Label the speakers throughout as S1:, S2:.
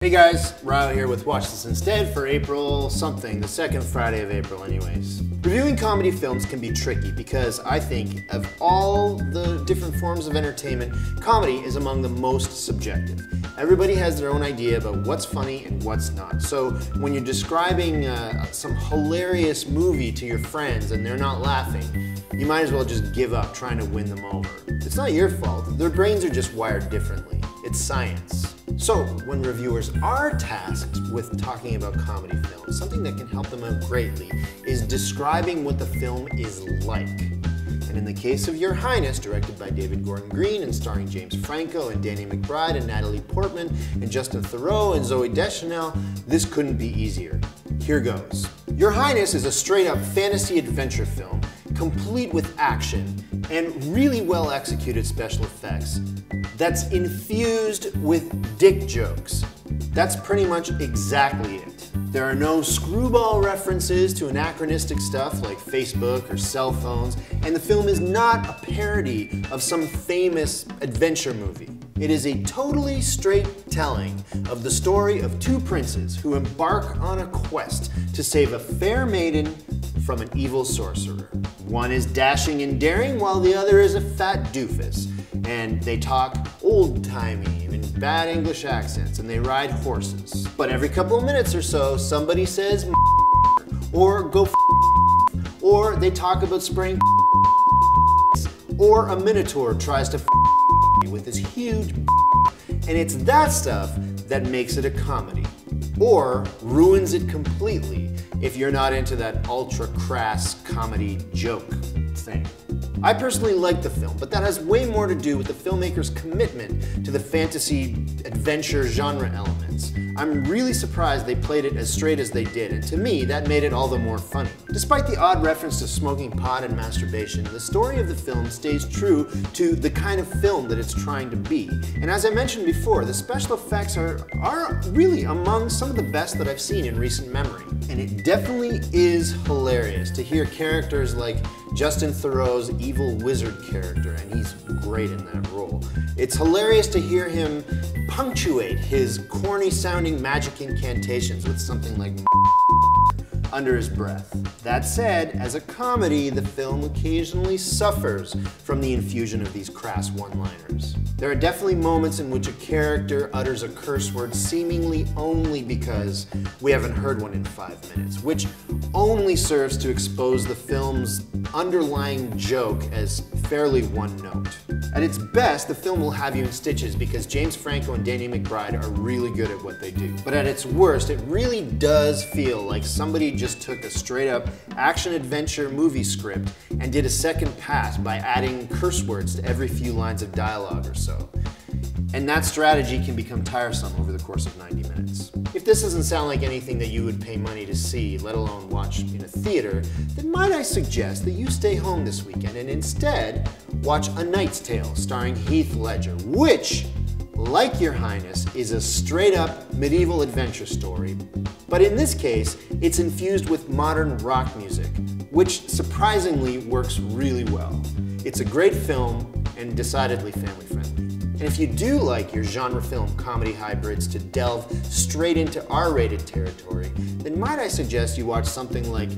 S1: Hey guys, Ryle here with Watch This Instead for April something, the second Friday of April anyways. Reviewing comedy films can be tricky because I think of all the different forms of entertainment, comedy is among the most subjective. Everybody has their own idea about what's funny and what's not. So when you're describing some hilarious movie to your friends and they're not laughing, you might as well just give up trying to win them over. It's not your fault, their brains are just wired differently. It's science. So, when reviewers are tasked with talking about comedy films, something that can help them out greatly is describing what the film is like. And in the case of Your Highness, directed by David Gordon Green and starring James Franco and Danny McBride and Natalie Portman and Justin Theroux and Zooey Deschanel, this couldn't be easier. Here goes. Your Highness is a straight-up fantasy adventure film, complete with action and really well executed special effects that's infused with dick jokes. That's pretty much exactly it. There are no screwball references to anachronistic stuff like Facebook or cell phones, and the film is not a parody of some famous adventure movie. It is a totally straight telling of the story of two princes who embark on a quest to save a fair maiden from an evil sorcerer. One is dashing and daring while the other is a fat doofus. And they talk old-timey in bad English accents, and they ride horses. But every couple of minutes or so, somebody says or go or they talk about spraying or a Minotaur tries to with his huge and it's that stuff that makes it a comedy. Or ruins it completely if you're not into that ultra-crass comedy joke thing. I personally like the film, but that has way more to do with the filmmaker's commitment to the fantasy adventure genre elements. I'm really surprised they played it as straight as they did, and to me, that made it all the more funny. Despite the odd reference to smoking pot and masturbation, the story of the film stays true to the kind of film that it's trying to be. And as I mentioned before, the special effects are really among some of the best that I've seen in recent memory. And it definitely is hilarious to hear characters like Justin Theroux's evil wizard character, and he's great in that role. It's hilarious to hear him punctuate his corny-sounding magic incantations with something like under his breath. That said, as a comedy, the film occasionally suffers from the infusion of these crass one-liners. There are definitely moments in which a character utters a curse word seemingly only because we haven't heard one in 5 minutes, which only serves to expose the film's underlying joke as fairly one note. At its best, the film will have you in stitches because James Franco and Danny McBride are really good at what they do. But at its worst, it really does feel like somebody just took a straight-up action-adventure movie script and did a second pass by adding curse words to every few lines of dialogue or so. And that strategy can become tiresome over the course of 90 minutes. If this doesn't sound like anything that you would pay money to see, let alone watch in a theater, then might I suggest that you stay home this weekend and instead watch A Knight's Tale starring Heath Ledger, which, like Your Highness, is a straight-up medieval adventure story. But in this case, it's infused with modern rock music, which surprisingly works really well. It's a great film and decidedly family-friendly. And if you do like your genre film comedy hybrids to delve straight into R-rated territory, then might I suggest you watch something like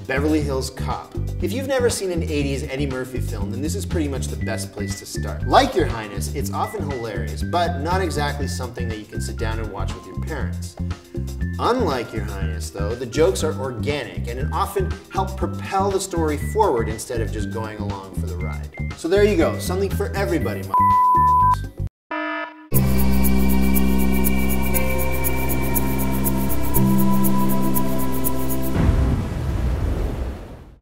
S1: Beverly Hills Cop. If you've never seen an 80s Eddie Murphy film, then this is pretty much the best place to start. Like Your Highness, it's often hilarious, but not exactly something that you can sit down and watch with your parents. Unlike Your Highness, though, the jokes are organic and often help propel the story forward instead of just going along for the ride. So there you go, something for everybody,